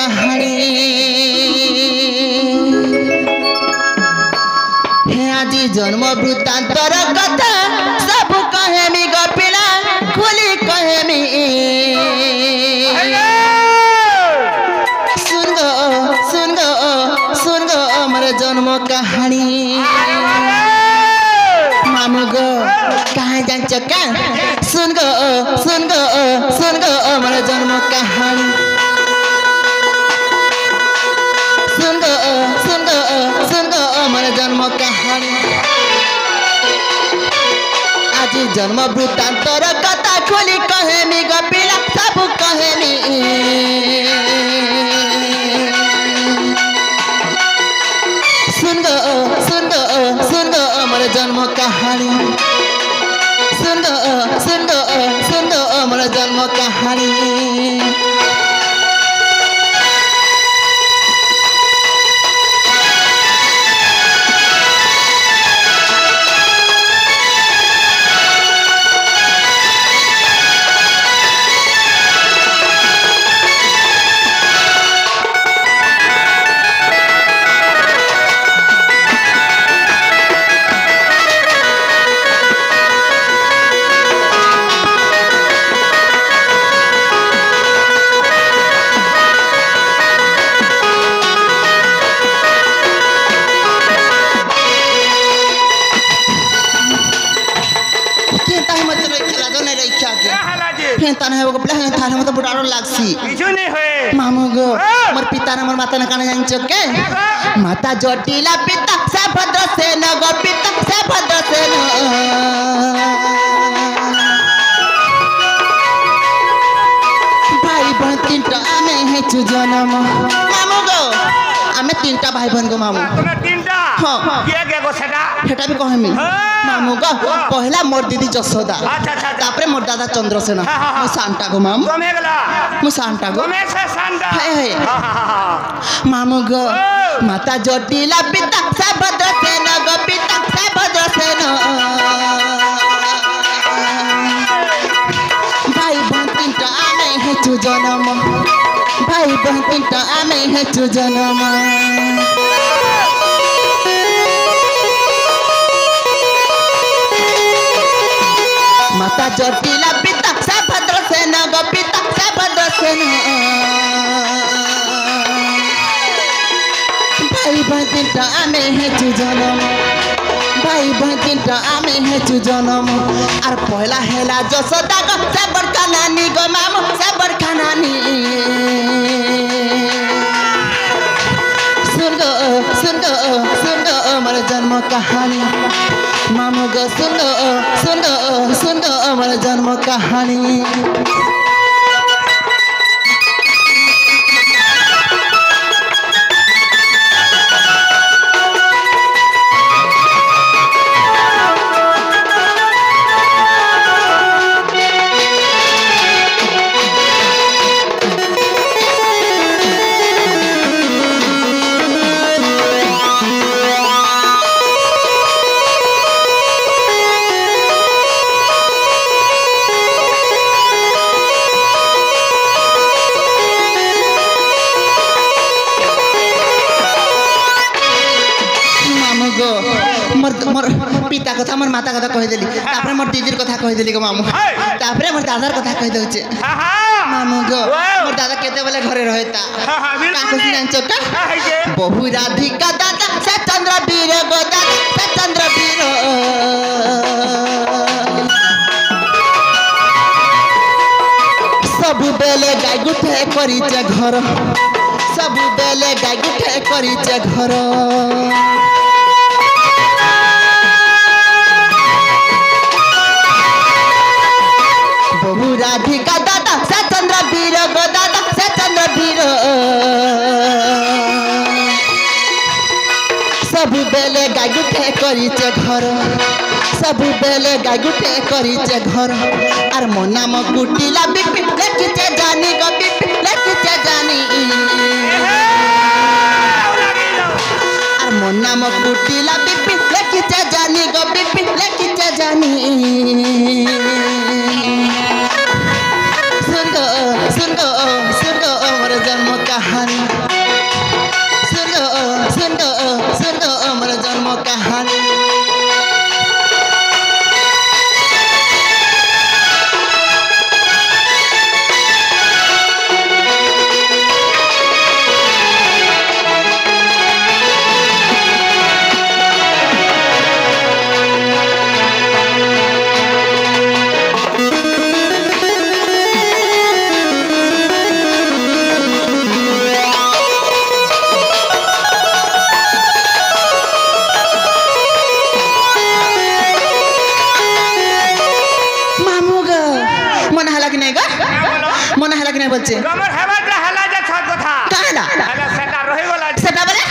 कहानी हे आज जन्म वृत्तांतर कथा सब कहेमी गपिला खुली कहेमी सुन गो मोर जन्म कहानी मामू गो कहाँ जान्छ का सुन गो मोर जन्म कहानी सुन गो मोर जन्म कहानी आज जन्म वृत्तांतर कथा खोली कहेमी गपिला सब कहेमी सुन गो मोर जन्म कहानी सुन गो मोर जन्म कहानी ताना है वो कपड़ा है थाने में तो बुढ़ारो लागसी किछु नहीं होए मामू गो मोर पिता ने मोर माता ने काने जान चके माता जटिला पिता से भद्र से न गो पिता से भद्र से न भाई बहन तीनटा आमे है छु जन्म मामू गो आमे तीनटा भाई बहन गो मामू तुम तीनटा हां के गो सेटा भी कहमी मामू गो पहला मोर दीदी जसोदा अच्छा तापरे मोर दादा चंद्रसेन मो सांटा गो मामू तुम हेगला मो सांटा गो तुम से सांटा है मामू गो माता जटिला पिता से भद्र सेन गो पिता से भद्र सेन भाई बहन तीनटा आमे है छु जन्म भाई बहन तीनटा आमे है छु जन्म माता जटिला पिता से भद्र सेन गो पिता से भद्र सेन भाई बहन तीनटा आमे है छु जन्म भाई बहन तीनटा आमे है छु जन्म आर पहला हेला जसोदा गो से बड़का नानी गो मामू से बड़का नानी सुन गो मोर जन्म कहानी मामू गो सुन गो मोर जन्म कहानी पिता कथा मोर माता कथा कहि देली तापरे मोर दीदीर कथा कहि देली गो मामू तापरे मोर दादार कथा कहि दउचे मामू गो मोर दादा केते बेले घरे रहता का कहि जान चका बहु राधिका दादा से चंद्रवीर गो दादा से चंद्रवीर सब बेले गाय गुठे करिचे घर सब बेले गाय गुठे करिचे घर बहु राधिका दादा से चंद्रवीर गो दादा से चंद्रवीर सब बेले गाय गुठे करिचे घर सब बेले गाय गुठे करिचे घर आर मो नाम कुटिला बिपि लेखिचे जानी गो बिपि लेखिचे जानी आर मो नाम कुटिला बिपि लेखिचे जानी गो बिपि लेखिचे जानी सुन गो मोर जन्म कहानी নাই বলছে তোমার হেবাটা হেলা যে ছট কথা কাহলা হেলা সেটা রহি গলা সেটা বলে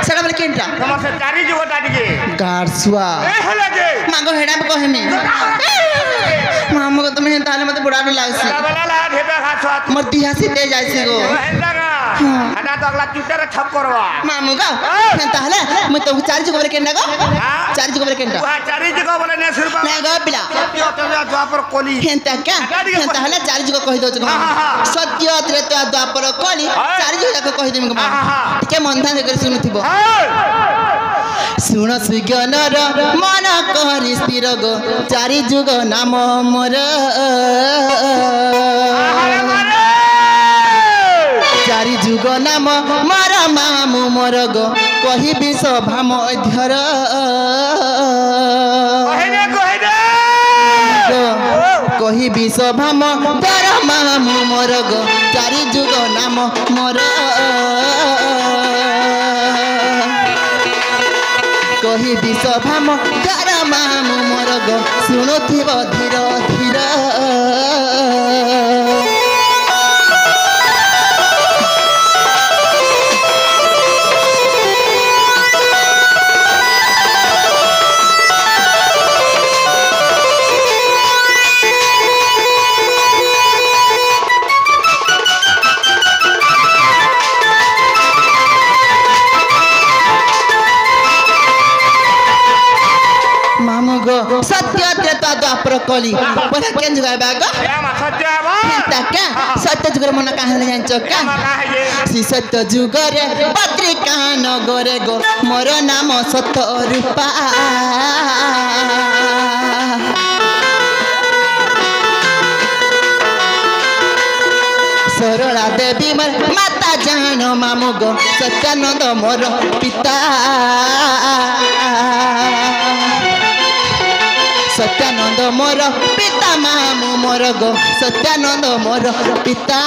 সেটা বলে কেনটা তোমার সে চারি যুগটা দিকে গারসুয়া এ হেলা যে মাগো হেডা কহেমি মামগো তুমি তাহলে মতে বুড়ানো লাগছে সেটা বলা লা ঢেপা খাছত মোর দিহাসি তে যাইছে গো হেলা গা হেটা তো আগলা চুটারে ছপ করবা মামুগো তাহলে মই তো চারি যুগ বলে কেনটা গো চারি যুগ বলে কেনটা উহা চারি যুগ বলে নে সুরবা না গো পিলা সত্য অতজা দ্বাপর কলি হেন্তা কা তাহলে চারি যুগ কহি দউছ গো সত্য ত্রেতা দ্বাপর কলি চারি যুগ যাক কহি দেমি গো টিকে মন ধ্যান করে শুনুথিব শুণ সুজ্ঞানর মন করি স্থির গো চারি যুগ নাম মোর চারি যুগ নাম মোর মামু মোর গো কহিবি সভা মধ্যর কহিবি সভা মধ্যর মামু মোর গো চারি যুগ নাম মোর কহিবি সভা মধ্যর মামু মোর গো শুণুথিব ধীর ধীর सत्य त्रेता द्वापर कली बोला केन जुगाय बागो ताका सत्य जुगर मन काहले जानचो का श्री सत्य जुगरे पत्रिका नगरे गो मोर नाम सत्य रूपा सरला देवी मोर माता जानो मामू गो सत्यानंद मोर पिता सत्यानंद मोर पिता मामू मोर गो सत्यानंद मोर पिता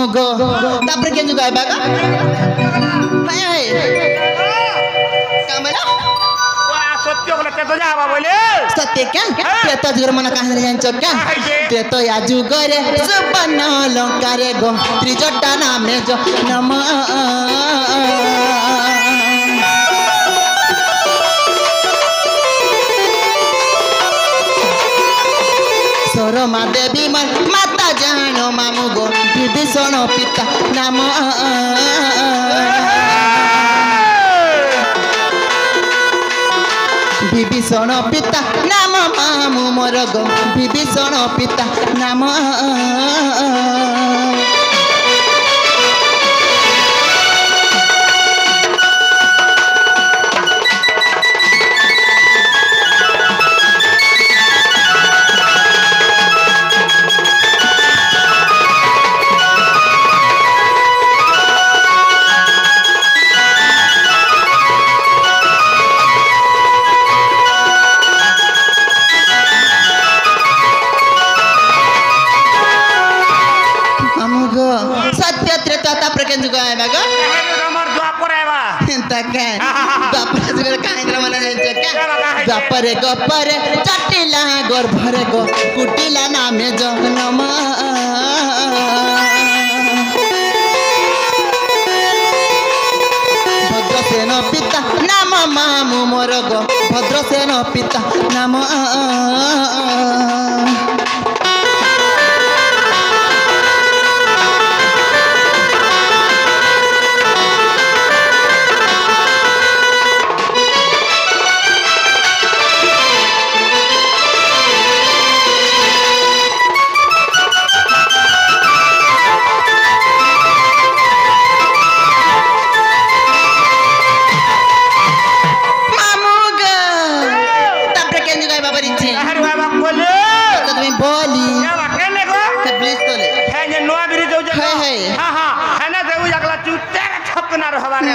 तापर केन जुगाय बागा हाय हाय कामला वा सत्य बोले ते तो जाबा बोले सत्य क्या ते जुगर मन काहले जानचो क्या ते तो या जुगरे सुबन लंकारे गो त्रिजटा नामे जो नम सरमा देवी मन माता जानो मामू गो विभीषण पिता नाम विभीषण पिता नाम मामू मोर गो विभीषण पिता नाम सत्य त्रेता तापर केन जुगाय बागा हमर द्वापर आवा तका द्वापर जुगर काहेंद्र मन जानचो का द्वापरे गपरे चटिला गर्भरे गो कुटिला नामे जन्म भद्रसेन पिता नाम मामू मोर गो भद्रसेन पिता नाम रे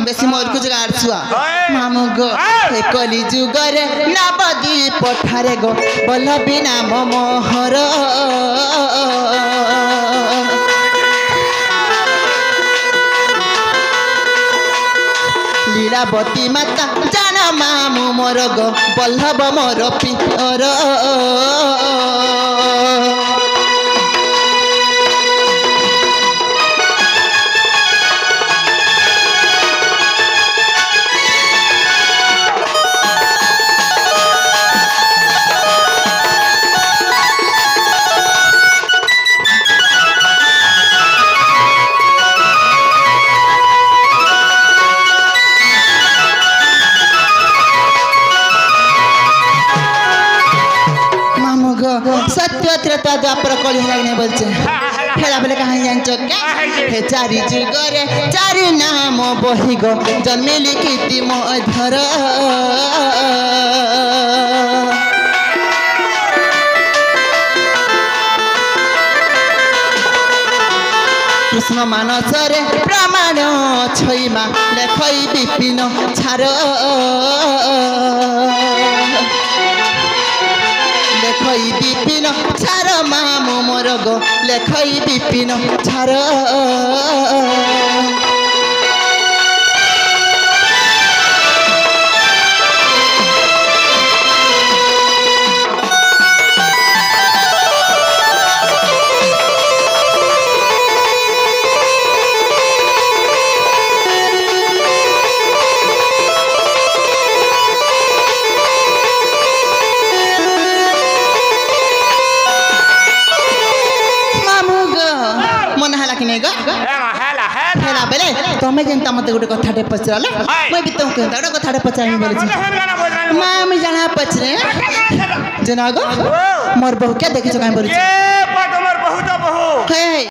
বেশি মোর কুছ গাড়ছুয়া ওই। মামু গো ওই। হে কলি যুগরে নবদি পঠারে গো বল বিনা মোহর লীলাবতী মাতা জান মামু মোর গো বল্লভ মোর পিতর सत्य त्रेता द्वापर कली नहीं बोलছে हेला बेले कहां जानछ क्या हे चारि जुगरे चारि नाम बहि गो जन्मेली कीर्ति मधर कृष्ण मानस रे प्रमाण छईमा लेखई विपिन छार लेखई विपिन छार मामु मोर गो लेखई विपिन छार तमें जनता मत गोटे कथाटे पचराल मैं भी तुमको गोटे कथाटे पचारि बोली माँ मैं जाना पचरे जना गो मोर बहु क्या देखिछ काई बोली ए पट मोर बहुत बहु हे